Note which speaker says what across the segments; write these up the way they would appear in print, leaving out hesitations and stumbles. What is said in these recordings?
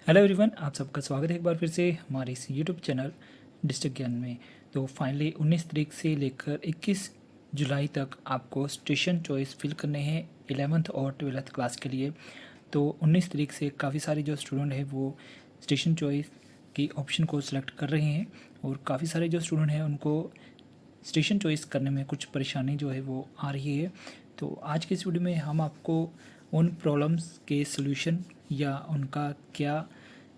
Speaker 1: Hello everyone, आप सबका स्वागत है एक बार फिर से हमारे इस यूट्यूब चैनल डिस्ट्रिक्ट ज्ञान में। तो फाइनली 19 तारीख से लेकर 21 जुलाई तक आपको स्टेशन चॉइस फिल करने हैं 11th और 12th क्लास के लिए। तो 19 तारीख से काफ़ी सारे जो स्टूडेंट हैं वो स्टेशन चॉइस की ऑप्शन को सिलेक्ट कर रहे हैं और काफ़ी सारे जो स्टूडेंट हैं उनको स्टेशन चॉइस करने में कुछ परेशानी जो है वो आ रही है। तो आज की इस वीडियो में हम आपको उन प्रॉब्लम्स के सॉल्यूशन या उनका क्या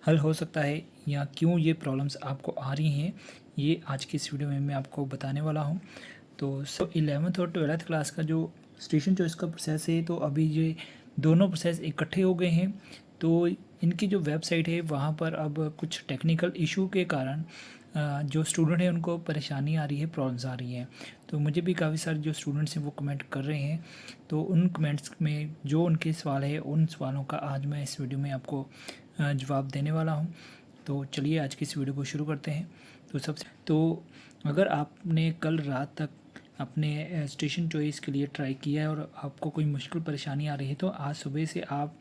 Speaker 1: हल हो सकता है या क्यों ये प्रॉब्लम्स आपको आ रही हैं, ये आज की इस वीडियो में मैं आपको बताने वाला हूँ। तो 11th और 12th क्लास का जो स्टेशन चॉइस का प्रोसेस है, तो अभी ये दोनों प्रोसेस इकट्ठे हो गए हैं। तो इनकी जो वेबसाइट है वहाँ पर अब कुछ टेक्निकल इशू के कारण जो स्टूडेंट हैं उनको परेशानी आ रही है, प्रॉब्लम्स आ रही हैं। तो मुझे भी काफ़ी सारे जो स्टूडेंट्स हैं वो कमेंट कर रहे हैं। तो उन कमेंट्स में जो उनके सवाल है उन सवालों का आज मैं इस वीडियो में आपको जवाब देने वाला हूँ। तो चलिए आज की इस वीडियो को शुरू करते हैं। तो अगर आपने कल रात तक अपने स्टेशन चॉइस के लिए ट्राई किया है और आपको कोई मुश्किल परेशानी आ रही है, तो आज सुबह से आप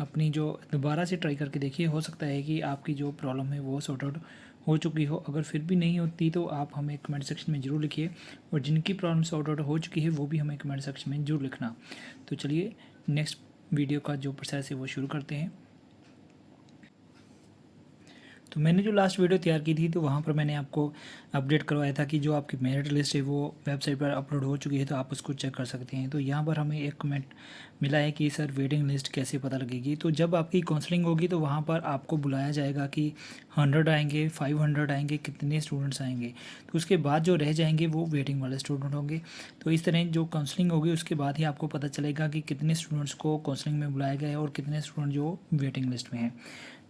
Speaker 1: अपनी जो दोबारा से ट्राई करके देखिए। हो सकता है कि आपकी जो प्रॉब्लम है वो सॉर्ट आउट हो चुकी हो। अगर फिर भी नहीं होती तो आप हमें कमेंट सेक्शन में ज़रूर लिखिए, और जिनकी प्रॉब्लम सॉर्ट आउट हो चुकी है वो भी हमें कमेंट सेक्शन में ज़रूर लिखना। तो चलिए नेक्स्ट वीडियो का जो प्रोसेस है वो शुरू करते हैं। तो मैंने जो लास्ट वीडियो तैयार की थी तो वहाँ पर मैंने आपको अपडेट करवाया था कि जो आपकी मेरिट लिस्ट है वो वेबसाइट पर अपलोड हो चुकी है, तो आप उसको चेक कर सकते हैं। तो यहाँ पर हमें एक कमेंट मिला है कि सर वेटिंग लिस्ट कैसे पता लगेगी। तो जब आपकी काउंसलिंग होगी तो वहाँ पर आपको बुलाया जाएगा कि 100 आएंगे, 500 आएंगे, कितने स्टूडेंट्स आएंगे। तो उसके बाद जो रह जाएंगे वो वेटिंग वाले स्टूडेंट होंगे। तो इस तरह जो काउंसलिंग होगी उसके बाद ही आपको पता चलेगा कि कितने स्टूडेंट्स को काउंसलिंग में बुलाया गया है और कितने स्टूडेंट जो वेटिंग लिस्ट में हैं।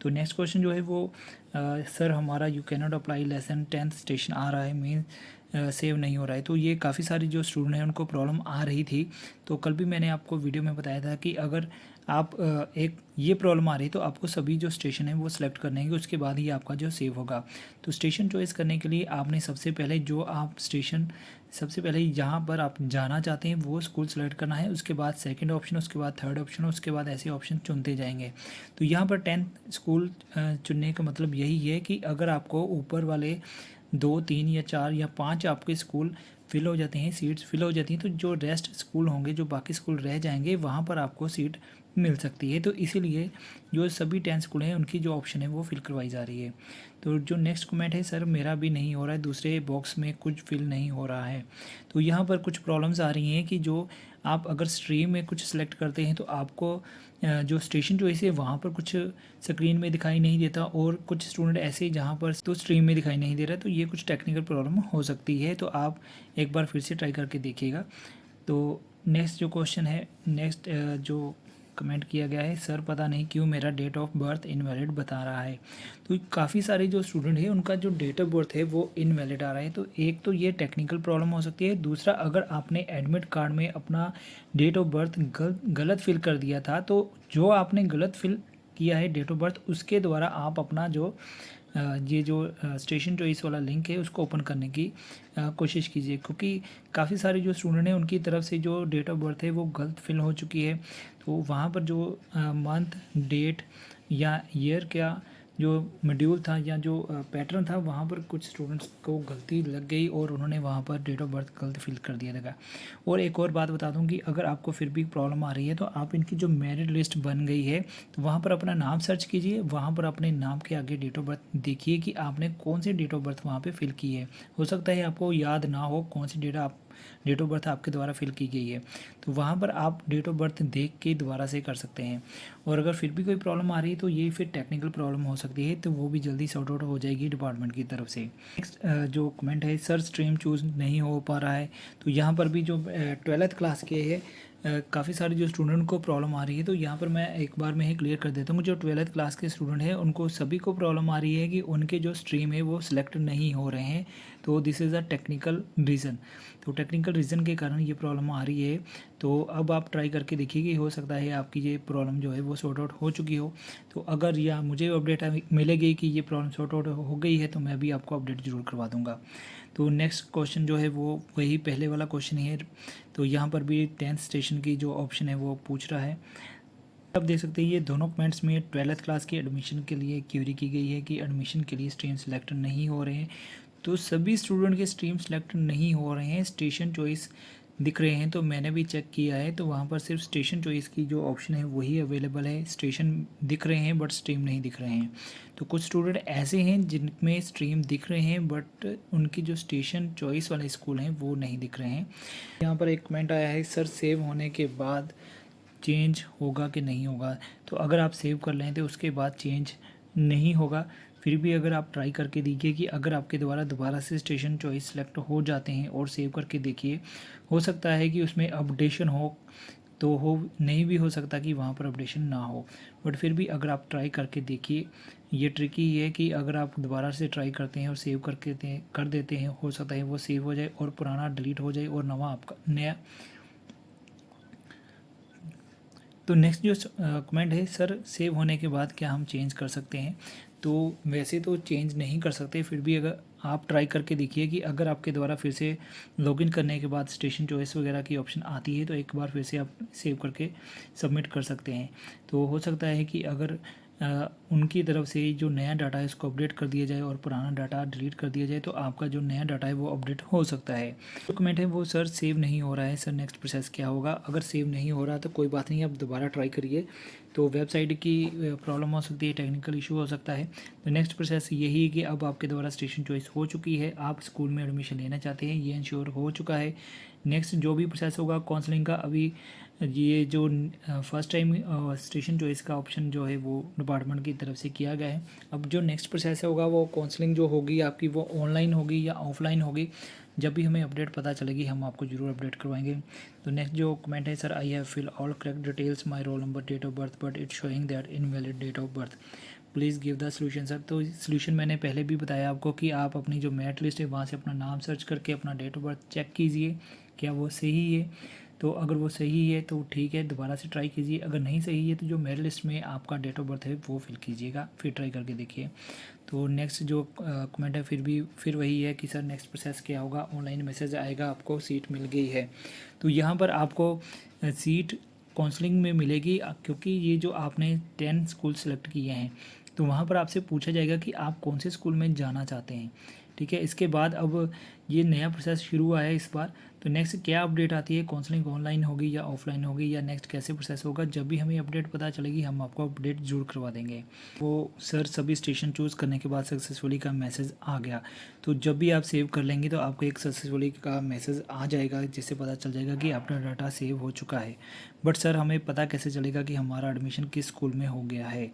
Speaker 1: तो नेक्स्ट क्वेश्चन जो है वो सर हमारा you can not apply lesson 10th station आ रहा है, मीन सेव नहीं हो रहा है। तो ये काफ़ी सारी जो स्टूडेंट हैं उनको प्रॉब्लम आ रही थी। तो कल भी मैंने आपको वीडियो में बताया था कि अगर आप एक ये प्रॉब्लम आ रही है तो आपको सभी जो स्टेशन है वो सिलेक्ट करने हैं, उसके बाद ही आपका जो सेव होगा। तो स्टेशन चॉइस करने के लिए आपने सबसे पहले जो आप स्टेशन सबसे पहले जहाँ पर आप जाना चाहते हैं वो स्कूल सेलेक्ट करना है। उसके बाद सेकंड ऑप्शन, उसके बाद थर्ड ऑप्शन, उसके बाद ऐसे ऑप्शन चुनते जाएंगे। तो यहाँ पर 10th स्कूल चुनने का मतलब यही है कि अगर आपको ऊपर वाले 2, 3 या 4 या 5 आपके स्कूल फिल हो जाते हैं, सीट्स फिल हो जाती हैं, तो जो रेस्ट स्कूल होंगे, जो बाकी स्कूल रह जाएंगे, वहाँ पर आपको सीट मिल सकती है। तो इसीलिए जो सभी 10 स्कूल हैं उनकी जो ऑप्शन है वो फिल करवाई जा रही है। तो जो नेक्स्ट कमेंट है, सर मेरा भी नहीं हो रहा है, दूसरे बॉक्स में कुछ फिल नहीं हो रहा है। तो यहाँ पर कुछ प्रॉब्लम्स आ रही हैं कि जो आप अगर स्ट्रीम में कुछ सेलेक्ट करते हैं तो आपको जो स्टेशन चॉइस है वहाँ पर कुछ स्क्रीन में दिखाई नहीं देता, और कुछ स्टूडेंट ऐसे जहाँ पर तो स्ट्रीम में दिखाई नहीं दे रहा। तो ये कुछ टेक्निकल प्रॉब्लम हो सकती है, तो आप एक बार फिर से ट्राई करके देखिएगा। तो नेक्स्ट जो क्वेश्चन है, नेक्स्ट जो कमेंट किया गया है, सर पता नहीं क्यों मेरा डेट ऑफ बर्थ इनवैलिड बता रहा है। तो काफ़ी सारे जो स्टूडेंट है उनका जो डेट ऑफ बर्थ है वो इनवैलिड आ रहा है। तो एक तो ये टेक्निकल प्रॉब्लम हो सकती है, दूसरा अगर आपने एडमिट कार्ड में अपना डेट ऑफ बर्थ गलत फिल कर दिया था, तो जो आपने गलत फिल किया है डेट ऑफ बर्थ, उसके द्वारा आप अपना जो ये जो स्टेशन चॉइस वाला लिंक है उसको ओपन करने की कोशिश कीजिए, क्योंकि काफ़ी सारे जो स्टूडेंट हैं उनकी तरफ से जो डेट ऑफ बर्थ है वो गलत फिल हो चुकी है। तो वहाँ पर जो मंथ, डेट या ईयर क्या जो मॉड्यूल था या जो पैटर्न था, वहाँ पर कुछ स्टूडेंट्स को गलती लग गई और उन्होंने वहाँ पर डेट ऑफ बर्थ गलत फिल कर दिया था। और एक और बात बता दूँ कि अगर आपको फिर भी प्रॉब्लम आ रही है तो आप इनकी जो मेरिट लिस्ट बन गई है तो वहाँ पर अपना नाम सर्च कीजिए, वहाँ पर अपने नाम के आगे डेट ऑफ बर्थ देखिए कि आपने कौन सी डेट ऑफ बर्थ वहाँ पे फिल की है। हो सकता है आपको याद ना हो कौन सी डेट ऑफ बर्थ आपके द्वारा फिल की गई है, तो वहाँ पर आप डेट ऑफ बर्थ देख के दोबारा से कर सकते हैं। और अगर फिर भी कोई प्रॉब्लम आ रही है तो ये फिर टेक्निकल प्रॉब्लम हो सकती है, तो वो भी जल्दी सॉर्ट आउट हो जाएगी डिपार्टमेंट की तरफ से। नेक्स्ट जो कमेंट है, सर स्ट्रीम चूज़ नहीं हो पा रहा है। तो यहाँ पर भी जो 12th क्लास के है काफ़ी सारे जो स्टूडेंट को प्रॉब्लम आ रही है। तो यहाँ पर मैं एक बार में ही क्लियर कर देता हूँ, जो 12th क्लास के स्टूडेंट हैं उनको सभी को प्रॉब्लम आ रही है कि उनके जो स्ट्रीम है वो सिलेक्ट नहीं हो रहे हैं। तो this is a technical reason. तो टेक्निकल रीज़न के कारण ये प्रॉब्लम आ रही है। तो अब आप ट्राई करके देखिए कि हो सकता है आपकी ये प्रॉब्लम जो है वो सॉर्ट आउट हो चुकी हो। तो अगर या मुझे अपडेट मिलेगी कि ये प्रॉब्लम सॉर्ट आउट हो गई है तो मैं भी आपको अपडेट ज़रूर करवा दूँगा। तो नेक्स्ट क्वेश्चन जो है वो वही पहले वाला क्वेश्चन ही है। तो यहाँ पर भी 10th स्टेशन की जो ऑप्शन है वो पूछ रहा है। आप देख सकते हैं ये दोनों कमेंट्स में 12th क्लास की एडमिशन के लिए क्यूरी की गई है कि एडमिशन के लिए स्ट्रीम सेलेक्ट नहीं हो रहे हैं। तो सभी स्टूडेंट के स्ट्रीम सेलेक्ट नहीं हो रहे हैं, स्टेशन चॉइस दिख रहे हैं। तो मैंने भी चेक किया है, तो वहाँ पर सिर्फ स्टेशन चॉइस की जो ऑप्शन है वही अवेलेबल है। स्टेशन दिख रहे हैं बट स्ट्रीम नहीं दिख रहे हैं। तो कुछ स्टूडेंट ऐसे हैं जिनमें स्ट्रीम दिख रहे हैं बट उनकी जो स्टेशन चॉइस वाले स्कूल हैं वो नहीं दिख रहे हैं। यहाँ पर एक कमेंट आया है, सर सेव होने के बाद चेंज होगा कि नहीं होगा। तो अगर आप सेव कर लें तो उसके बाद चेंज नहीं होगा। फिर भी अगर आप ट्राई करके देखिए कि अगर आपके द्वारा दोबारा से स्टेशन चॉइस सेलेक्ट हो जाते हैं और सेव करके देखिए, हो सकता है कि उसमें अपडेशन हो, तो हो नहीं भी हो सकता कि वहाँ पर अपडेशन ना हो। बट फिर भी अगर आप ट्राई करके देखिए, ये ट्रिकी है कि अगर आप दोबारा से ट्राई करते हैं और सेव करके कर देते हैं, हो सकता है वो सेव हो जाए और पुराना डिलीट हो जाए और नवा आपका नया। तो नेक्स्ट जो कमेंट है, सर सेव होने के बाद क्या हम चेंज कर सकते हैं। तो वैसे तो चेंज नहीं कर सकते, फिर भी अगर आप ट्राई करके देखिए कि अगर आपके द्वारा फिर से लॉगिन करने के बाद स्टेशन चॉइस वगैरह की ऑप्शन आती है तो एक बार फिर से आप सेव करके सबमिट कर सकते हैं। तो हो सकता है कि अगर उनकी तरफ से जो नया डाटा है उसको अपडेट कर दिया जाए और पुराना डाटा डिलीट कर दिया जाए, तो आपका जो नया डाटा है वो अपडेट हो सकता है। जो कमेंट है वो, सर सेव नहीं हो रहा है, सर नेक्स्ट प्रोसेस क्या होगा। अगर सेव नहीं हो रहा तो कोई बात नहीं, आप दोबारा ट्राई करिए। तो वेबसाइट की प्रॉब्लम हो सकती है, टेक्निकल इशू हो सकता है। तो नेक्स्ट प्रोसेस यही है कि अब आपके द्वारा स्टेशन चॉइस हो चुकी है, आप स्कूल में एडमिशन लेना चाहते हैं, ये इंश्योर हो चुका है। नेक्स्ट जो भी प्रोसेस होगा काउंसलिंग का, अभी ये जो फर्स्ट टाइम स्टेशन चॉइस का ऑप्शन जो है वो डिपार्टमेंट की तरफ से किया गया है। अब जो नेक्स्ट प्रोसेस होगा वो काउंसलिंग जो होगी आपकी, वो ऑनलाइन होगी या ऑफलाइन होगी। जब भी हमें अपडेट पता चलेगी हम आपको ज़रूर अपडेट करवाएंगे। तो नेक्स्ट जो कमेंट है, sir I have fill all correct details, my roll number, date of birth, but it's showing that invalid date of birth, please give the solution. Sir तो सोल्यूशन मैंने पहले भी बताया आपको कि आप अपनी जो मेरिट लिस्ट है वहाँ से अपना नाम सर्च करके अपना डेट ऑफ बर्थ चेक कीजिए क्या वो सही है। तो अगर वो सही है तो ठीक है, दोबारा से ट्राई कीजिए। अगर नहीं सही है तो जो मेरिट लिस्ट में आपका डेट ऑफ बर्थ है वो फिल कीजिएगा, फिर ट्राई करके देखिए। तो नेक्स्ट जो कमेंट है फिर वही है कि सर नेक्स्ट प्रोसेस क्या होगा। ऑनलाइन मैसेज आएगा आपको सीट मिल गई है। तो यहाँ पर आपको सीट काउंसलिंग में मिलेगी, क्योंकि ये जो आपने 10 स्कूल सेलेक्ट किए हैं तो वहाँ पर आपसे पूछा जाएगा कि आप कौन से स्कूल में जाना चाहते हैं। ठीक है, इसके बाद अब ये नया प्रोसेस शुरू हुआ है इस बार। तो नेक्स्ट क्या अपडेट आती है, काउंसलिंग ऑनलाइन होगी या ऑफलाइन होगी या नेक्स्ट कैसे प्रोसेस होगा, जब भी हमें अपडेट पता चलेगी हम आपको अपडेट जरूर करवा देंगे। वो सर सभी स्टेशन चूज़ करने के बाद सक्सेसफुली का मैसेज आ गया। तो जब भी आप सेव कर लेंगे तो आपको एक सक्सेसफुली का मैसेज आ जाएगा, जिससे पता चल जाएगा कि आपका डाटा सेव हो चुका है। बट सर हमें पता कैसे चलेगा कि हमारा एडमिशन किस स्कूल में हो गया है।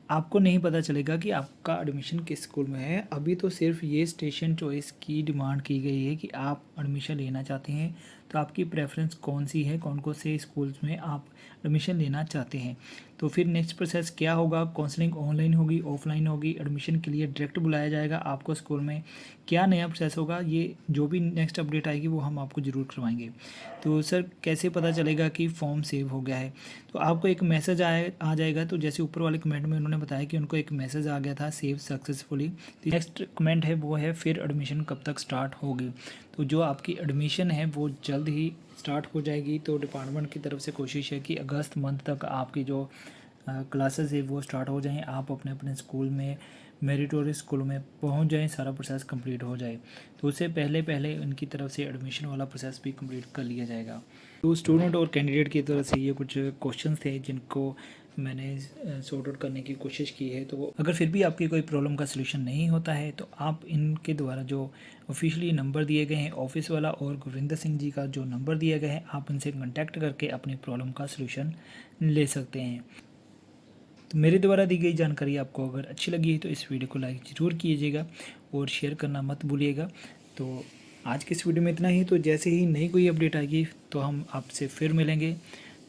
Speaker 1: आपको नहीं पता चलेगा कि आपका एडमिशन किस स्कूल में है। अभी तो सिर्फ ये स्टेशन चॉइस की डिमांड की गई है कि आप एडमिशन लेना चाहते हैं तो आपकी प्रेफरेंस कौन सी है, कौन कौन से स्कूल्स में आप एडमिशन लेना चाहते हैं। तो फिर नेक्स्ट प्रोसेस क्या होगा, काउंसलिंग ऑनलाइन होगी ऑफलाइन होगी, एडमिशन के लिए डायरेक्ट बुलाया जाएगा आपको स्कूल में, क्या नया प्रोसेस होगा, ये जो भी नेक्स्ट अपडेट आएगी वो हम आपको ज़रूर करवाएंगे। तो सर कैसे पता चलेगा कि फॉर्म सेव हो गया है। तो आपको एक मैसेज आ जाएगा। तो जैसे ऊपर वाले कमेंट में उन्होंने बताया कि उनको एक मैसेज आ गया था सेव सक्सेसफुली। नेक्स्ट कमेंट है वो है, फिर एडमिशन कब तक स्टार्ट होगी। तो जो आपकी एडमिशन है वो जल्द ही स्टार्ट हो जाएगी। तो डिपार्टमेंट की तरफ से कोशिश है कि अगस्त मंथ तक आपकी जो क्लासेस है वो स्टार्ट हो जाएं, आप अपने अपने स्कूल में मेरिटोरियस स्कूल में पहुंच जाएं, सारा प्रोसेस कंप्लीट हो जाए। तो उससे पहले पहले उनकी तरफ से एडमिशन वाला प्रोसेस भी कंप्लीट कर लिया जाएगा। तो स्टूडेंट और कैंडिडेट की तरफ से ये कुछ क्वेश्चन थे जिनको मैंने सॉर्ट आउट करने की कोशिश की है। तो अगर फिर भी आपकी कोई प्रॉब्लम का सलूशन नहीं होता है तो आप इनके द्वारा जो ऑफिशियली नंबर दिए गए हैं ऑफिस वाला और गुरविंदर सिंह जी का जो नंबर दिया गया है, आप इनसे कॉन्टैक्ट करके अपनी प्रॉब्लम का सलूशन ले सकते हैं। तो मेरे द्वारा दी गई जानकारी आपको अगर अच्छी लगी है तो इस वीडियो को लाइक ज़रूर कीजिएगा और शेयर करना मत भूलिएगा। तो आज की इस वीडियो में इतना ही। तो जैसे ही नई कोई अपडेट आएगी तो हम आपसे फिर मिलेंगे।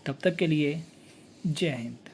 Speaker 1: तब तक के लिए जय हिंद।